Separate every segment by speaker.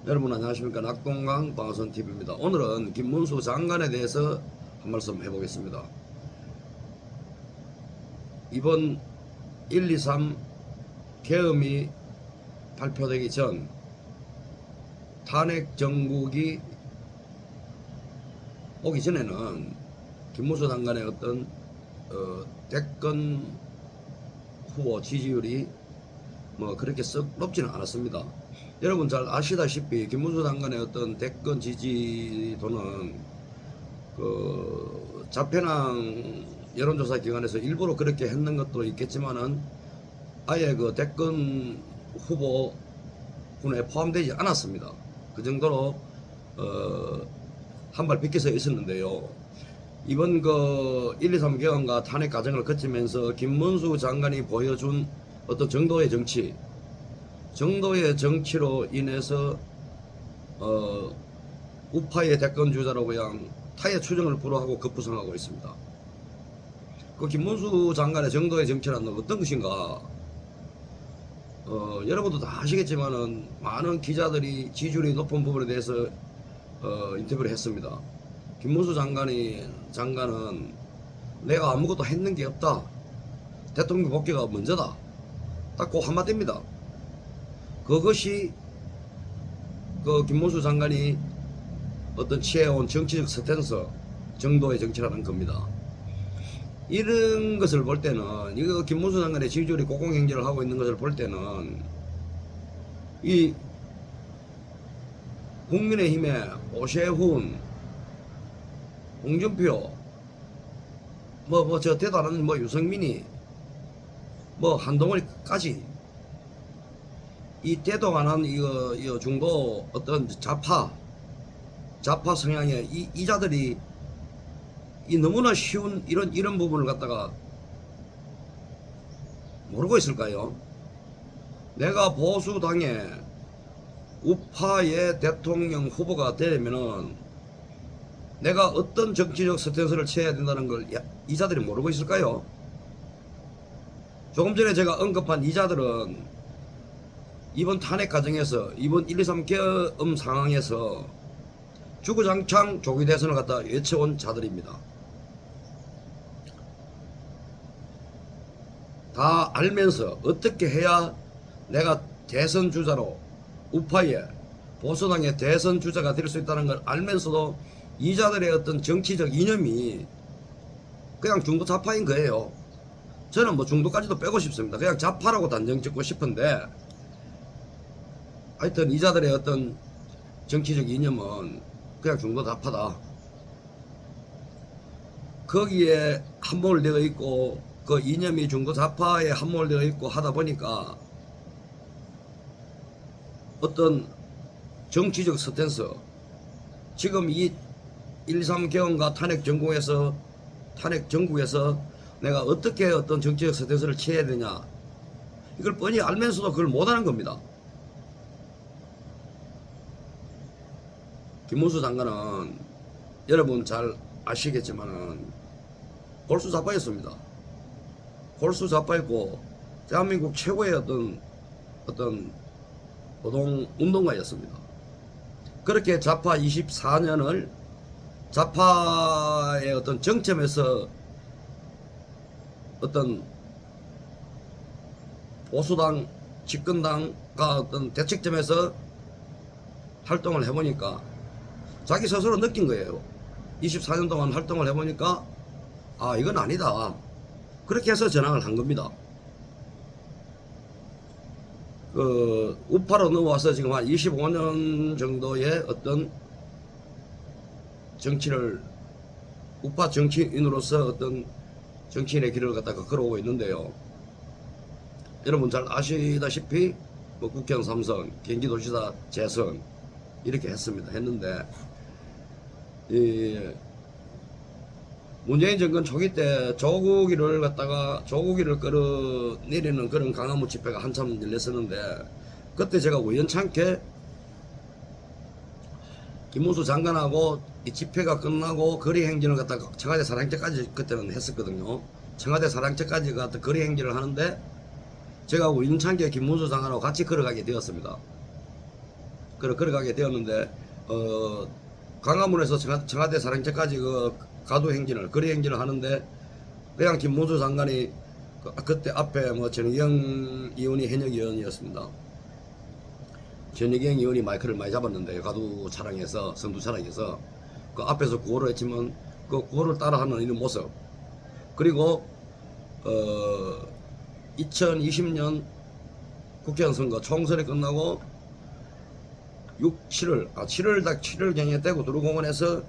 Speaker 1: 여러분 안녕하십니까. 낙동강 방송TV입니다. 오늘은 김문수 장관에 대해서 한 말씀 해보겠습니다. 이번 1, 2, 3 계엄이 발표되기 전 탄핵 정국이 오기 전에는 김문수 장관의 어떤 대권 후보 지지율이 뭐 그렇게 썩 높지는 않았습니다. 여러분 잘 아시다시피 김문수 장관의 어떤 대권 지지도는 그 자편한 여론조사 기관에서 일부러 그렇게 했는 것도 있겠지만은 아예 그 대권 후보군에 포함되지 않았습니다. 그 정도로 한 발 비켜서 있었는데요. 이번 그 1, 2, 3 개헌과 탄핵 과정을 거치면서 김문수 장관이 보여준 어떤 정도의 정치로 인해서 우파의 대권 주자로 그냥 타의 추정을 불허하고 급부상하고 있습니다. 그 김문수 장관의 정도의 정치란 어떤 것인가? 여러분도 다 아시겠지만은 많은 기자들이 지지율이 높은 부분에 대해서 인터뷰를 했습니다. 김문수 장관은 내가 아무것도 했는 게 없다. 대통령 복귀가 먼저다. 딱 그 한마디입니다. 그것이 그 김문수 장관이 어떤 취해온 정치적 스탠스 정도의 정치라는 겁니다. 이런 것을 볼 때는 이거 김문수 장관의 지지율이 고공행진을 하고 있는 것을 볼 때는 이 국민의힘의 오세훈, 홍준표, 저 대단한 유승민이 한동훈까지 이 대동하는 이거 중도 어떤 좌파 성향의 이 자들이 이 너무나 쉬운 이런 부분을 갖다가 모르고 있을까요? 내가 보수당의 우파의 대통령 후보가 되려면은 내가 어떤 정치적 스탠스를 취해야 된다는 걸 이 자들이 모르고 있을까요? 조금 전에 제가 언급한 이 자들은 이번 탄핵 과정에서 이번 1, 2, 3 계엄 상황에서 주구장창 조기 대선을 갖다 외쳐온 자들입니다. 다 알면서 어떻게 해야 내가 대선 주자로 우파의 보수당의 대선 주자가 될 수 있다는 걸 알면서도 이 자들의 어떤 정치적 이념이 그냥 중도 좌파인 거예요. 저는 중도까지도 빼고 싶습니다. 그냥 좌파라고 단정 짓고 싶은데 하여튼 이 자들의 어떤 정치적 이념은 그냥 중도 좌파다. 거기에 함몰되어 있고 그 이념이 중도 좌파에 함몰되어 있고 하다 보니까 어떤 정치적 스탠스, 지금 이 1, 3 개헌과 탄핵 전국에서 내가 어떻게 어떤 정치적 스탠스를 취해야 되냐, 이걸 뻔히 알면서도 그걸 못하는 겁니다. 김문수 장관은 여러분 잘 아시겠지만은 골수 좌파였습니다. 골수 좌파였고 대한민국 최고의 어떤 노동 운동가였습니다. 그렇게 좌파 24년을 좌파의 어떤 정점에서 어떤 보수당 집권당과 어떤 대책점에서 활동을 해보니까 자기 스스로 느낀 거예요. 24년 동안 활동을 해보니까 이건 아니다. 그렇게 해서 전향을 한 겁니다. 우파로 넘어와서 지금 한 25년 정도의 어떤 정치를 우파 정치인으로서 어떤 정치인의 길을 갖다가 걸어오고 있는데요. 여러분 잘 아시다시피 국회의원 3선, 경기도지사 재선 이렇게 했는데 문재인 정권 초기 때 조국이를 끌어내리는 그런 강화문 집회가 한참 열렸었는데 그때 제가 우연찮게 김문수 장관하고 이 집회가 끝나고 거리 행진을 갖다가 청와대 사랑제까지 그때는 했었거든요. 청와대 사랑제까지 가서 거리 행진을 하는데 제가 우연찮게 김문수 장관하고 같이 걸어가게 되었습니다. 걸어가게 되었는데 광화문에서 청와대 사령제까지 그 가도 행진을 거리 행진을 하는데 그냥 김문수 장관이 그때 앞에 뭐 전희경 의원이 현역 의원이었습니다. 전희경 의원이 마이크를 많이 잡았는데 가두 차량에서 선두 차량에서 그 앞에서 구호를 했지만 그 구호를 따라하는 이런 모습 그리고 2020년 국회의원 선거 총선이 끝나고 7월경에 대구 두루공원에서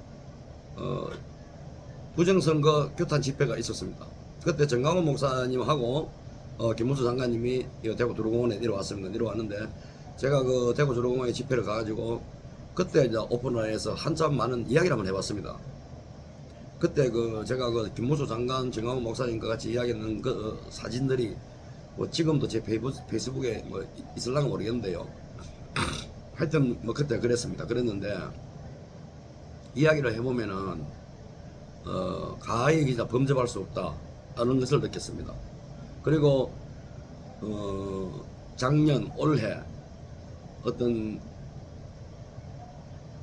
Speaker 1: 부정선거 규탄 집회가 있었습니다. 그때 정강훈 목사님하고 김문수 장관님이 대구 두루공원에 내려왔습니다. 내려왔는데 제가 그 대구 두루공원에 집회를 가가지고 그때 이제 오픈라인에서 한참 많은 이야기를 한번 해봤습니다. 그때 그 제가 그 김문수 장관, 정강훈 목사님과 같이 이야기하는 그 사진들이 뭐 지금도 제 페이스북에 뭐 있을랑가 모르겠는데요. 하여튼 뭐 그때 그랬습니다. 그랬는데 이야기를 해보면은 가해 기자 범접할 수 없다 라는 것을 느꼈습니다. 그리고 작년 올해 어떤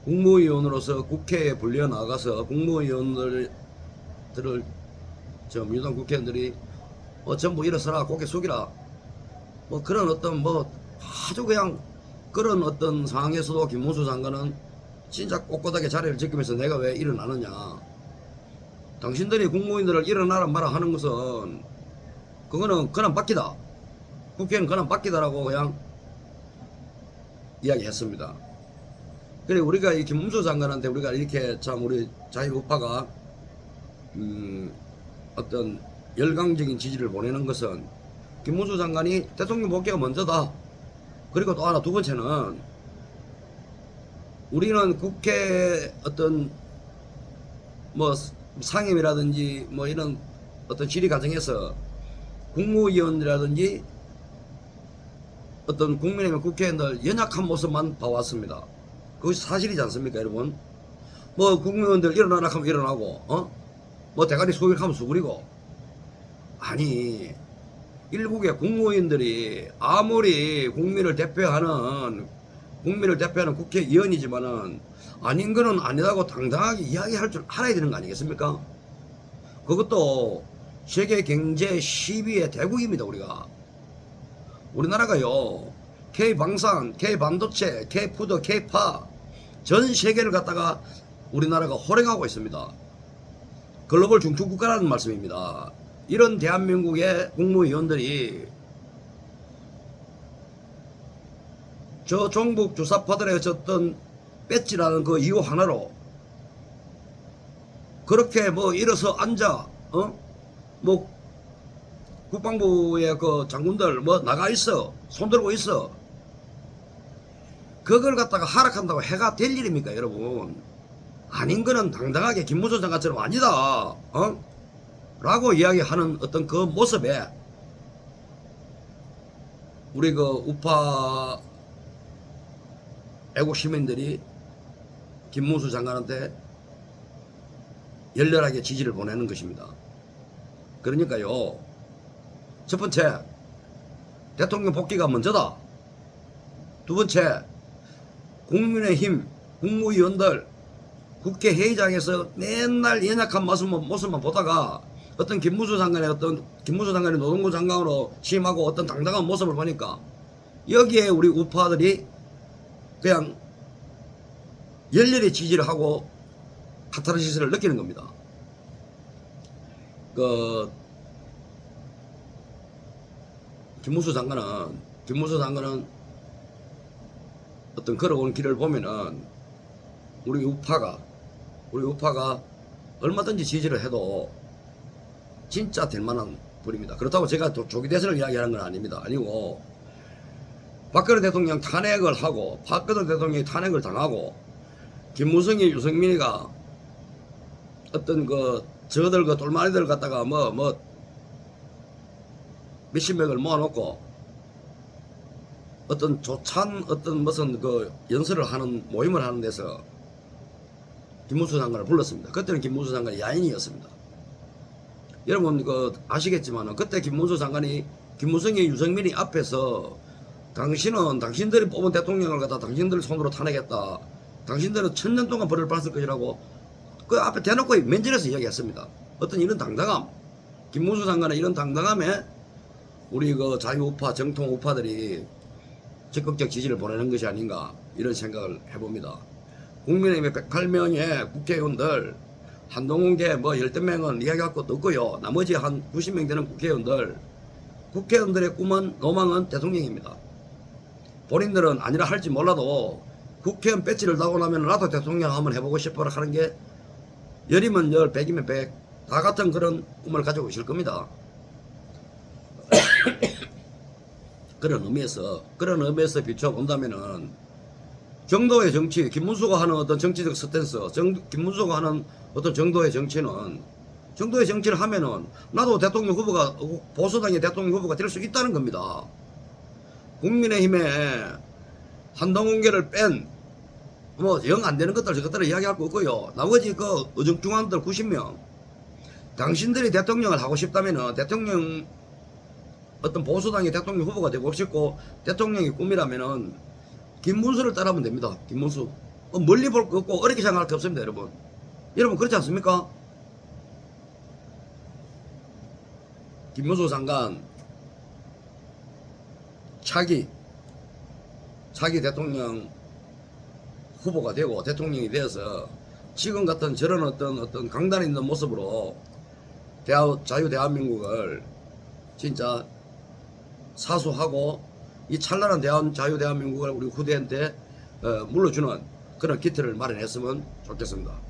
Speaker 1: 국무위원으로서 국회에 불려 나가서 국무위원들을 민주당 국회의원들이 전부 일어서라 고개 숙이라 뭐 그런 어떤 뭐 아주 그냥 그런 어떤 상황에서도 김문수 장관은 진짜 꼿꼿하게 자리를 지키면서 내가 왜 일어나느냐, 당신들이 국무위원들을 일어나라 마라 하는 것은 그거는 그냥 바뀌다, 국회는 그냥 바뀌다라고 그냥 이야기했습니다. 그래 우리가 이 김문수 장관한테 우리가 이렇게 참 우리 자유우파가 어떤 열광적인 지지를 보내는 것은 김문수 장관이 대통령 복귀가 먼저다. 그리고 또 하나 두 번째는 우리는 국회 어떤 뭐 상임이라든지 뭐 이런 어떤 질의 과정에서 국무위원이라든지 어떤 국민의힘 국회의원들 연약한 모습만 봐왔습니다. 그것이 사실이지 않습니까, 여러분? 뭐 국무위원들 일어나라 하면 일어나고, 뭐 대가리 수그리고 수그리고. 아니, 일국의 국무위원들이 아무리 국민을 대표하는 국회의원이지만은 아닌 거는 아니라고 당당하게 이야기할 줄 알아야 되는 거 아니겠습니까? 그것도 세계 경제 10위의 대국입니다, 우리가. 우리나라가요, K방산, K반도체, K푸드, K파 전 세계를 갖다가 우리나라가 호령하고 있습니다. 글로벌 중추국가라는 말씀입니다. 이런 대한민국의 국무위원들이 저 종북 주사파들의 어쨌든 배지라는 그 이유 하나로 그렇게 뭐 일어서 앉아, 뭐 국방부의 그 장군들 뭐 나가 있어, 손 들고 있어. 그걸 갖다가 하락한다고 해가 될 일입니까, 여러분? 아닌 거는 당당하게 김문수 장관처럼 아니다, 라고 이야기하는 어떤 그 모습에 우리 그 우파 애국 시민들이 김문수 장관한테 열렬하게 지지를 보내는 것입니다. 그러니까요, 첫 번째, 대통령 복귀가 먼저다. 두 번째, 국민의힘 국무위원들 국회 회의장에서 맨날 연약한 모습만 보다가 어떤 김문수 장관의 노동부 장관으로 취임하고 어떤 당당한 모습을 보니까 여기에 우리 우파들이 그냥 열렬히 지지를 하고 카타르시스를 느끼는 겁니다. 김문수 장관은 어떤 걸어온 길을 보면은 우리 우파가 얼마든지 지지를 해도 진짜 될 만한 분입니다. 그렇다고 제가 조기 대선을 이야기하는 건 아닙니다. 아니고 박근혜 대통령 탄핵을 하고 박근혜 대통령이 탄핵을 당하고 김무성이 유승민이가 어떤 저들 똘마니들 갖다가 몇십 명을 모아놓고 어떤 조찬 무슨 연설을 하는 모임을 하는 데서 김문수 장관을 불렀습니다. 그때는 김문수 장관이 야인이었습니다. 여러분 아시겠지만 그때 김문수 장관이 김무성이 유승민이 앞에서 당신들이 뽑은 대통령을 갖다 당신들 손으로 탄핵했다. 당신들은 1000년 동안 벌을 받을 것이라고 그 앞에 대놓고 면전에서 이야기했습니다. 어떤 이런 당당함, 김문수 장관의 이런 당당함에 우리 그 자유우파, 정통우파들이 적극적 지지를 보내는 것이 아닌가 이런 생각을 해봅니다. 국민의힘의 108명의 국회의원들 한동훈계 뭐 10명은 이야기할 것도 없고요. 나머지 한 90명 되는 국회의원들의 꿈은 로망은 대통령입니다. 본인들은 아니라 할지 몰라도 국회의원 배지를 달고 나면 나도 대통령 한번 해보고 싶어라 하는 게 열이면 열, 백이면 백, 다 같은 그런 꿈을 가지고 있을 겁니다. 그런 의미에서 비춰본다면은 정도의 정치, 김문수가 하는 어떤 정치적 스탠스, 김문수가 하는 어떤 정도의 정치를 하면은 나도 대통령 후보가, 보수당의 대통령 후보가 될 수 있다는 겁니다. 국민의힘에 한동훈계를 뺀, 뭐, 영 안 되는 것들, 저것들을 이야기할 거 없고요. 나머지 그 어정중한들 90명. 당신들이 대통령을 하고 싶다면은, 어떤 보수당의 대통령 후보가 되고 싶고, 대통령이 꿈이라면은, 김문수를 따라하면 됩니다. 김문수. 멀리 볼 거 없고, 어렵게 생각할 게 없습니다, 여러분. 여러분, 그렇지 않습니까? 김문수 장관, 차기 대통령 후보가 되고 대통령이 되어서 지금 같은 저런 어떤 강단 있는 모습으로 자유대한민국을 진짜 사수하고 이 찬란한 자유대한민국을 우리 후대한테 물려주는 그런 기틀을 마련했으면 좋겠습니다.